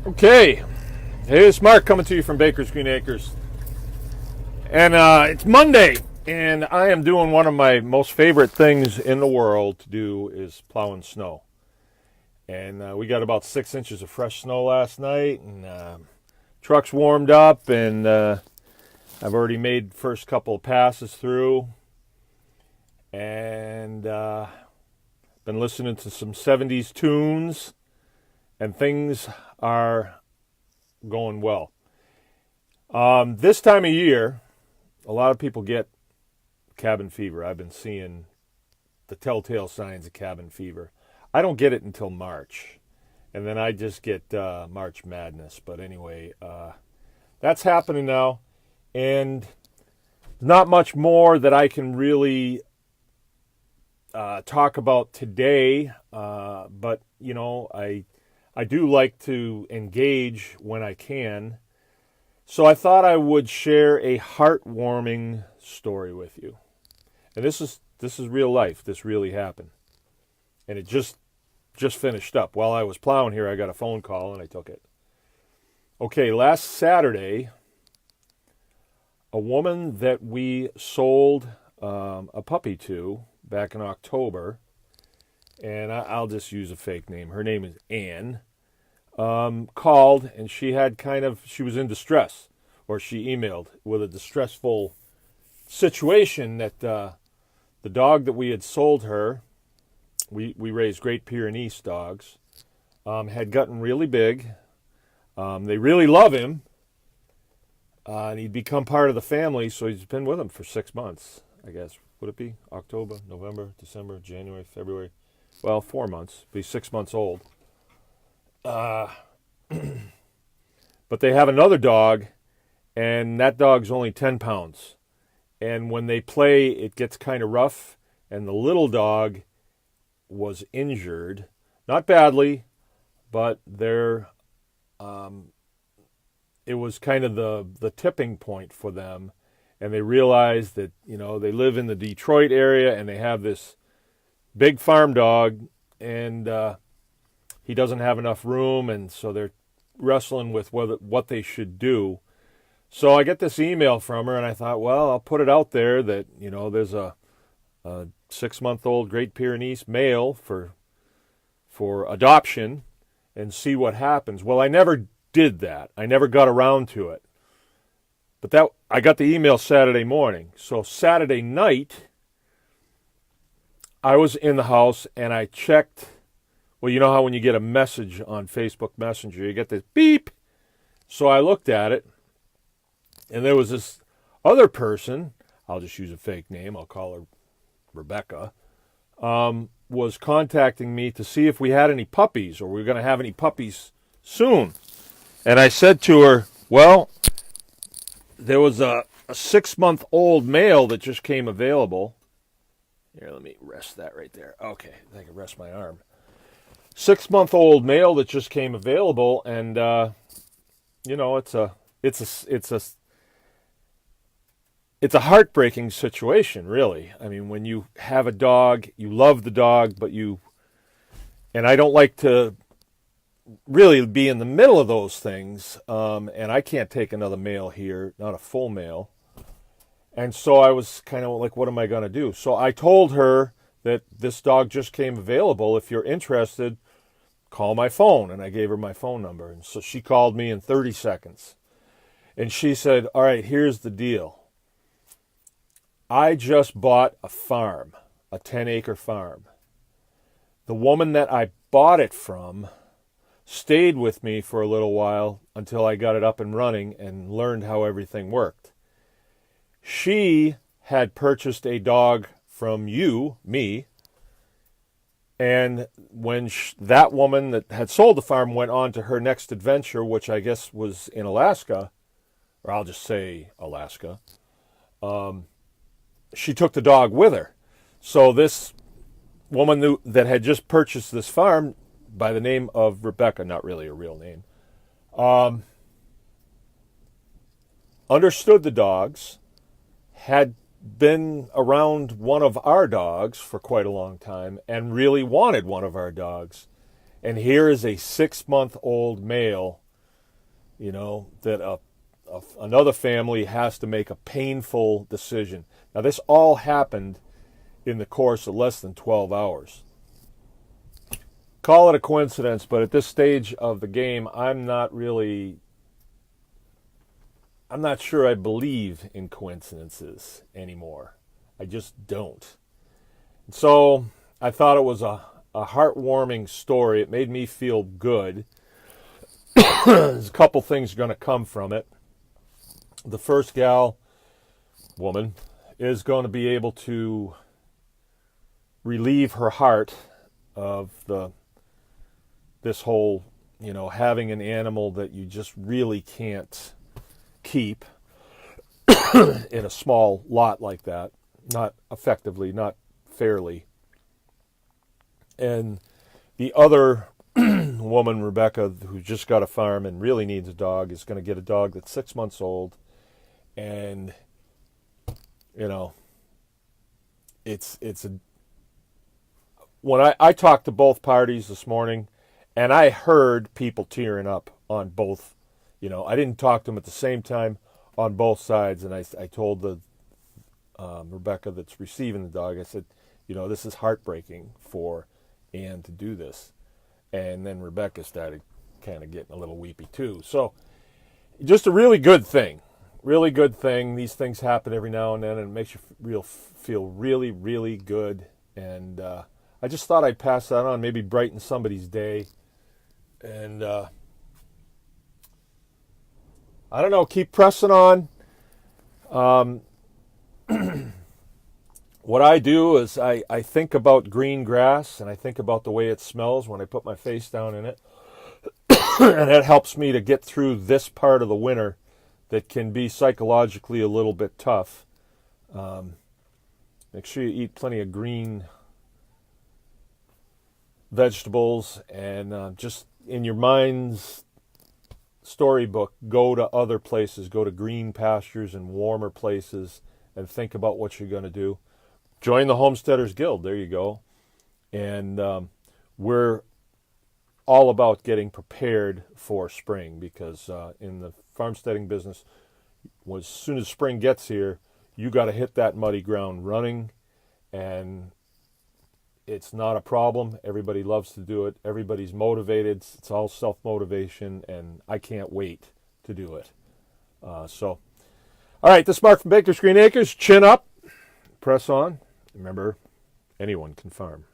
Okay, hey, it's Mark coming to you from Baker's Green Acres. And it's Monday, and I am doing one of my most favorite things in the world to do is plowing snow. And we got about 6 inches of fresh snow last night, and truck's warmed up, and I've already made the first couple of passes through, and been listening to some 70s tunes, and things are going well. This time of year, a lot of people get cabin fever. I've been seeing the telltale signs of cabin fever. I don't get it until March, and then I just get March madness. But anyway, that's happening now, and not much more that I can really talk about today. But you know, I do like to engage when I can. So I thought I would share a heartwarming story with you. And this is real life. This really happened. And it just finished up. While I was plowing here, I got a phone call and I took it. Okay, last Saturday, a woman that we sold a puppy to back in October, and I'll just use a fake name. Her name is Anne. Called, and she was in distress, or she emailed with a distressful situation that the dog that we had sold her, we raised Great Pyranees dogs, had gotten really big. They really love him, and he'd become part of the family, so he's been with them for 6 months, I guess. Would it be October, November, December, January, February? Well, 4 months. Be 6 months old. But they have another dog, and that dog's only 10 pounds. And when they play, it gets kind of rough, and the little dog was injured. Not badly, but it was kind of the tipping point for them. And they realized that, you know, they live in the Detroit area, and they have this big farm dog, and he doesn't have enough room, and so they're wrestling with what they should do. So I get this email from her, and I thought, well, I'll put it out there that, you know, there's a 6-month-old Great Pyrenees male for adoption and see what happens. Well, I never did that. I never got around to it. But I got the email Saturday morning. So Saturday night, I was in the house, and I checked. Well, you know how when you get a message on Facebook Messenger, you get this beep. So I looked at it, and there was this other person, I'll just use a fake name, I'll call her Rebecca, was contacting me to see if we had any puppies, or we were going to have any puppies soon. And I said to her, well, there was a 6-month-old male that just came available. Here, let me rest that right there. Okay, I can rest my arm. 6-month-old male that just came available, and you know, it's a heartbreaking situation, really. I mean, when you have a dog, you love the dog, and I don't like to really be in the middle of those things, and I can't take another male here, not a full male. And so I was kind of like, what am I going to do? So I told her that this dog just came available. If you're interested, call my phone. And I gave her my phone number. And so she called me in 30 seconds. And she said, all right, here's the deal. I just bought a farm, a 10-acre farm. The woman that I bought it from stayed with me for a little while until I got it up and running and learned how everything worked. She had purchased a dog from me, and when that woman that had sold the farm went on to her next adventure, which I guess was in Alaska, or I'll just say Alaska, she took the dog with her. So this woman that had just purchased this farm by the name of Rebecca, not really a real name, understood the dogs, had been around one of our dogs for quite a long time and really wanted one of our dogs. And here is a 6-month-old male that another family has to make a painful decision. Now, this all happened in the course of less than 12 hours. Call it a coincidence, but at this stage of the game, I'm not sure I believe in coincidences anymore. I just don't. So I thought it was a heartwarming story. It made me feel good. There's a couple things going to come from it. The first woman, is going to be able to relieve her heart of this whole, having an animal that you just really can't keep in a small lot like that, not effectively, not fairly. And the other woman, Rebecca, who just got a farm and really needs a dog, is going to get a dog that's 6 months old. And, when I talked to both parties this morning, and I heard people tearing up on both, I didn't talk to them at the same time on both sides. And I told the Rebecca that's receiving the dog, I said, this is heartbreaking for Anne to do this. And then Rebecca started kind of getting a little weepy too. So just a really good thing. Really good thing. These things happen every now and then, and it makes you feel really, really good. And I just thought I'd pass that on, maybe brighten somebody's day. And I don't know, keep pressing on. What I do is I think about green grass, and I think about the way it smells when I put my face down in it. And it helps me to get through this part of the winter that can be psychologically a little bit tough. Make sure you eat plenty of green vegetables, and just in your mind's storybook, go to other places, go to green pastures and warmer places, and think about what you're going to do. Join the Homesteaders Guild. There you go. And we're all about getting prepared for spring, because in the farmsteading business, as soon as spring gets here, you got to hit that muddy ground running, and it's not a problem. Everybody loves to do it. Everybody's motivated. It's all self-motivation, and I can't wait to do it. All right, this is Mark from Baker's Green Acres. Chin up, press on. Remember, anyone can farm.